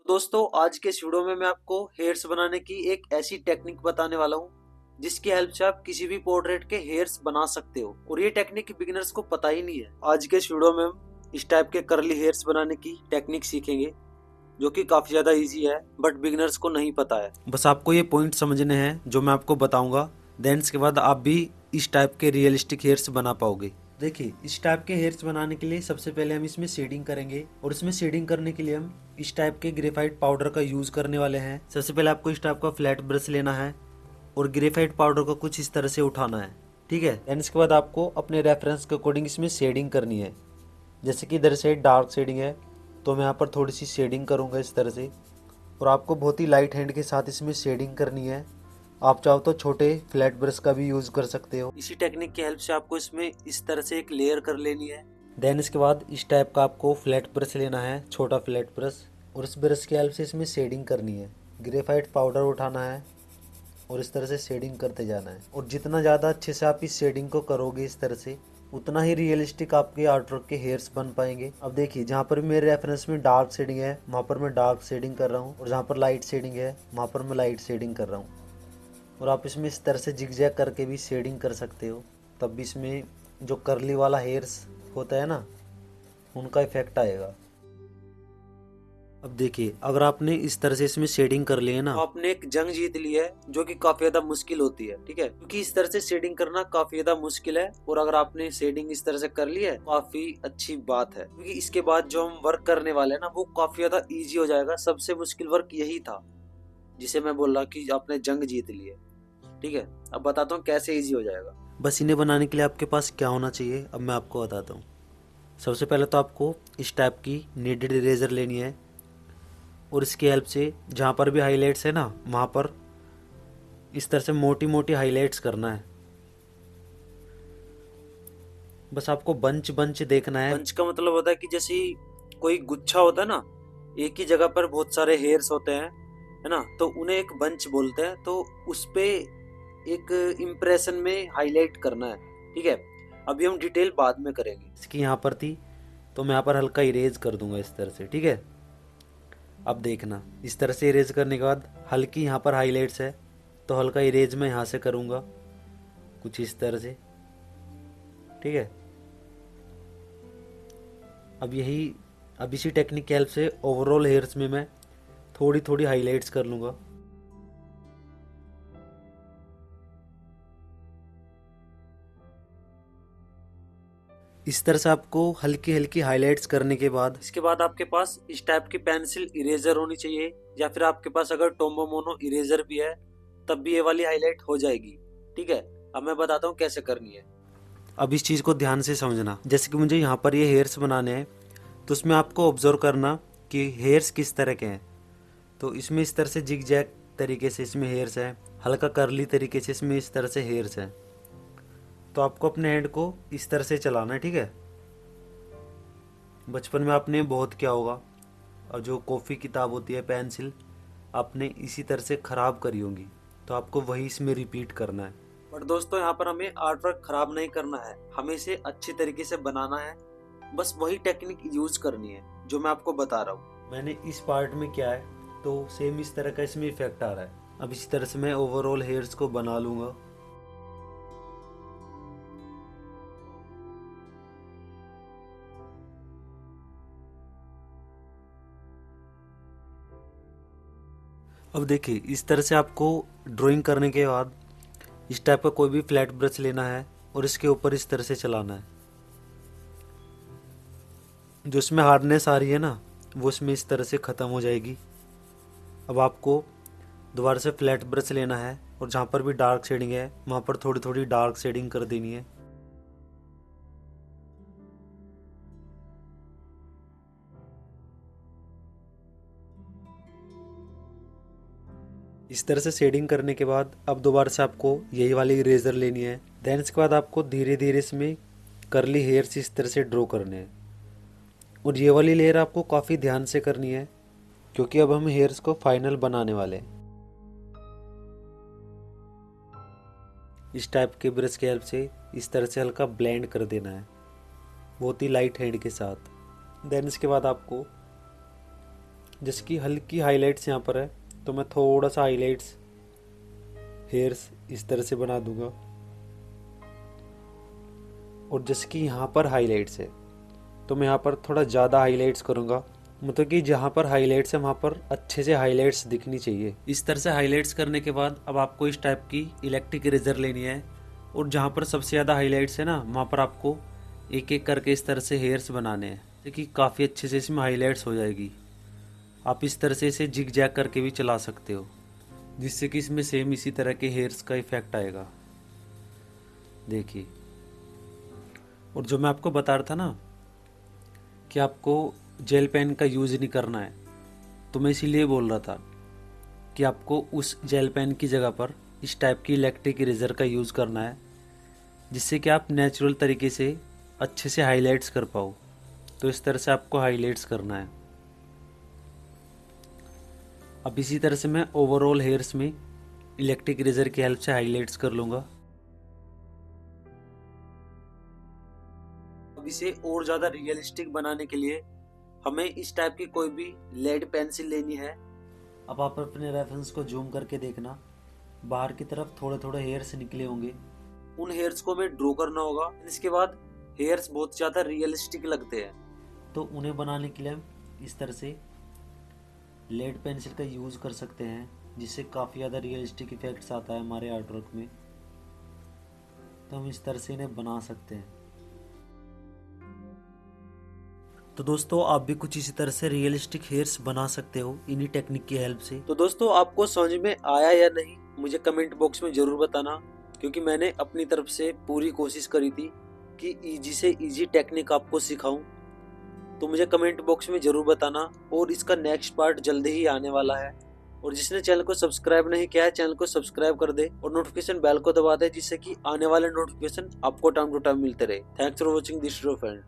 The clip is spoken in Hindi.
दोस्तों आज के इस वीडियो में मैं आपको हेयर्स बनाने की एक ऐसी टेक्निक बताने वाला हूँ जिसकी हेल्प से आप किसी भी पोर्ट्रेट के हेयर्स बना सकते हो और ये टेक्निक बिगिनर्स को पता ही नहीं है। आज के इस वीडियो में हम इस टाइप के कर्ली हेयर्स बनाने की टेक्निक सीखेंगे जो कि काफी ज्यादा इजी है बट बिगिनर्स को नहीं पता है। बस आपको ये पॉइंट समझने हैं जो मैं आपको बताऊंगा, देन इसके बाद आप भी इस टाइप के रियलिस्टिक हेयर्स बना पाओगे। देखिए, इस टाइप के हेयर्स बनाने के लिए सबसे पहले हम इसमें शेडिंग करेंगे और इसमें शेडिंग करने के लिए हम इस टाइप के ग्रेफाइट पाउडर का यूज करने वाले हैं। सबसे पहले आपको इस टाइप का फ्लैट ब्रश लेना है और ग्रेफाइट पाउडर को कुछ इस तरह से उठाना है, ठीक है। देन इसके बाद आपको अपने रेफरेंस के अकॉर्डिंग इसमें शेडिंग करनी है। जैसे कि इधर से डार्क शेडिंग है तो मैं यहाँ पर थोड़ी सी शेडिंग करूँगा इस तरह से, और आपको बहुत ही लाइट हैंड के साथ इसमें शेडिंग करनी है। आप चाहो तो छोटे फ्लैट ब्रश का भी यूज कर सकते हो। इसी टेक्निक की हेल्प से आपको इसमें इस तरह से एक लेयर कर लेनी है। देन इसके बाद इस टाइप का आपको फ्लैट ब्रश लेना है, छोटा फ्लैट ब्रश, और इस ब्रश की हेल्प से इसमें शेडिंग करनी है। ग्रेफाइट पाउडर उठाना है और इस तरह से शेडिंग करते जाना है। और जितना ज़्यादा अच्छे से आप इस शेडिंग को करोगे इस तरह से, उतना ही रियलिस्टिक आपके आर्टवर्क के हेयर्स बन पाएंगे। अब देखिए, जहाँ पर मेरे रेफरेंस में डार्क शेडिंग है वहाँ पर मैं डार्क शेडिंग कर रहा हूँ, और जहाँ पर लाइट शेडिंग है वहाँ पर मैं लाइट शेडिंग कर रहा हूँ। और आप इसमें इस तरह से जिगजैग करके भी शेडिंग कर सकते हो, तब भी इसमें जो कर्ली वाला हेयर्स होता है ना, उनका इफेक्ट आएगा। अब देखिए, अगर आपने इस तरह से इसमें शेडिंग कर ली है ना, तो आपने एक जंग जीत ली है जो कि काफी ज्यादा मुश्किल होती है, ठीक है। क्योंकि इस तरह से शेडिंग करना काफी ज्यादा मुश्किल है, और अगर आपने शेडिंग इस तरह से कर ली है काफी अच्छी बात है, क्योंकि इसके बाद जो हम वर्क करने वाले हैं ना वो काफी ज्यादा इजी हो जाएगा। सबसे मुश्किल वर्क यही था जिसे मैं बोल रहा कि आपने जंग जीत ली है, ठीक है। अब बताता हूँ कैसे इजी हो जाएगा। बस इन्हें बनाने के लिए आपके पास क्या होना चाहिए, अब मैं आपको बताता हूँ। सबसे पहले तो आपको इस टाइप की नीडेड इरेजर लेनी है, और इसकी हेल्प से जहाँ पर भी हाईलाइट्स है ना वहाँ पर इस तरह से मोटी मोटी हाईलाइट्स करना है। बस आपको बंच बंच देखना है। बंच का मतलब होता है कि जैसे कोई गुच्छा होता है ना, एक ही जगह पर बहुत सारे हेयर्स होते हैं, है ना, तो उन्हें एक बंच बोलते हैं। तो उस पे एक इम्प्रेशन में हाईलाइट करना है, ठीक है। अभी हम डिटेल बाद में करेंगे। इसकी यहाँ पर थी तो मैं यहाँ पर हल्का इरेज कर दूंगा इस तरह से, ठीक है। अब देखना, इस तरह से इरेज करने के बाद हल्की यहाँ पर हाईलाइट्स है तो हल्का इरेज मैं यहाँ से करूँगा कुछ इस तरह से, ठीक है। अब इसी टेक्निक की हेल्प से ओवरऑल हेयर्स में मैं थोड़ी थोड़ी हाईलाइट्स कर लूँगा। इस तरह से आपको हल्की हल्की हाईलाइट्स करने के बाद इसके बाद आपके पास इस टाइप की पेंसिल इरेजर होनी चाहिए, या फिर आपके पास अगर टोम्बो मोनो इरेजर भी है तब भी ये वाली हाईलाइट हो जाएगी, ठीक है। अब मैं बताता हूँ कैसे करनी है। अब इस चीज़ को ध्यान से समझना। जैसे कि मुझे यहाँ पर ये हेयर्स बनाने हैं तो उसमें आपको ऑब्जर्व करना कि हेयर्स किस तरह के हैं। तो इसमें इस तरह से जिग जैग तरीके से इसमें हेयर्स हैं, हल्का करली तरीके से इसमें इस तरह से हेयर्स हैं। तो आपको अपने हैंड को इस तरह से चलाना है, ठीक है। बचपन में आपने बहुत किया होगा, और जो कॉफ़ी किताब होती है पेंसिल आपने इसी तरह से ख़राब करी होंगी, तो आपको वही इसमें रिपीट करना है। बट दोस्तों, यहाँ पर हमें आर्ट वर्क ख़राब नहीं करना है, हमें इसे अच्छी तरीके से बनाना है। बस वही टेक्निक यूज करनी है जो मैं आपको बता रहा हूँ। मैंने इस पार्ट में किया है तो सेम इस तरह का इसमें इफेक्ट आ रहा है। अब इसी तरह से मैं ओवरऑल हेयर्स को बना लूँगा। अब देखिए, इस तरह से आपको ड्राइंग करने के बाद इस टाइप का कोई भी फ्लैट ब्रश लेना है और इसके ऊपर इस तरह से चलाना है। जो इसमें हार्डनेस आ रही है ना वो इसमें इस तरह से ख़त्म हो जाएगी। अब आपको दोबारा से फ्लैट ब्रश लेना है और जहाँ पर भी डार्क शेडिंग है वहाँ पर थोड़ी थोड़ी डार्क शेडिंग कर देनी है। इस तरह से शेडिंग करने के बाद अब दोबारा से आपको यही वाली इरेजर लेनी है। देन इसके बाद आपको धीरे धीरे इसमें करली हेयर्स इस तरह से ड्रॉ करने हैं, और ये वाली लेयर आपको काफ़ी ध्यान से करनी है क्योंकि अब हम हेयर्स को फाइनल बनाने वाले हैं। इस टाइप के ब्रश की हेल्प से इस तरह से हल्का ब्लेंड कर देना है बहुत ही लाइट हैंड के साथ। देन इसके बाद आपको जिसकी हल्की हाइलाइट्स यहाँ पर है, तो मैं थोड़ा सा हाइलाइट्स हेयर्स इस तरह से बना दूंगा। और जिसकी यहाँ पर हाइलाइट्स है तो मैं यहाँ पर थोड़ा ज़्यादा हाइलाइट्स करूँगा, मतलब कि जहाँ पर हाइलाइट्स है वहाँ पर अच्छे से हाइलाइट्स दिखनी चाहिए। इस तरह से हाइलाइट्स करने के बाद अब आपको इस टाइप की इलेक्ट्रिक इरेजर लेनी है, और जहाँ पर सबसे ज़्यादा हाइलाइट्स है ना वहाँ पर आपको एक एक करके इस तरह से हेयर्स बनाने हैं, देखिए काफ़ी अच्छे से इसमें हाइलाइट्स हो जाएगी। आप इस तरह से इसे जिग जैग करके भी चला सकते हो, जिससे कि इसमें सेम इसी तरह के हेयर्स का इफेक्ट आएगा, देखिए। और जो मैं आपको बता रहा था ना कि आपको जेल पेन का यूज़ नहीं करना है, तो मैं इसीलिए बोल रहा था कि आपको उस जेल पेन की जगह पर इस टाइप की इलेक्ट्रिक इरेजर का यूज़ करना है, जिससे कि आप नेचुरल तरीके से अच्छे से हाइलाइट्स कर पाओ। तो इस तरह से आपको हाइलाइट्स करना है। अब इसी तरह से मैं ओवरऑल हेयर्स में इलेक्ट्रिक इरेजर की हेल्प से हाइलाइट्स कर लूँगा। अब इसे और ज़्यादा रियलिस्टिक बनाने के लिए हमें इस टाइप की कोई भी लेड पेंसिल लेनी है। अब आप अपने रेफरेंस को जूम करके देखना, बाहर की तरफ थोड़े थोड़े हेयर्स निकले होंगे, उन हेयर्स को हमें ड्रॉ करना होगा। इसके बाद हेयर्स बहुत ज़्यादा रियलिस्टिक लगते हैं, तो उन्हें बनाने के लिए हम इस तरह से लेड पेंसिल का यूज़ कर सकते हैं, जिससे काफ़ी ज़्यादा रियलिस्टिक इफेक्ट्स आता है हमारे आर्ट वर्क में। तो हम इस तरह से इन्हें बना सकते हैं। तो दोस्तों आप भी कुछ इसी तरह से रियलिस्टिक हेयर्स बना सकते हो इन्हीं टेक्निक की हेल्प से। तो दोस्तों आपको समझ में आया या नहीं मुझे कमेंट बॉक्स में ज़रूर बताना, क्योंकि मैंने अपनी तरफ से पूरी कोशिश करी थी कि इजी से इजी टेक्निक आपको सिखाऊं। तो मुझे कमेंट बॉक्स में ज़रूर बताना, और इसका नेक्स्ट पार्ट जल्दी ही आने वाला है। और जिसने चैनल को सब्सक्राइब नहीं किया है चैनल को सब्सक्राइब कर दे और नोटिफिकेशन बेल को दबा दे, जिससे कि आने वाले नोटिफिकेशन आपको टाइम टू टाइम मिलते रहे। Thanks for watching this video friend.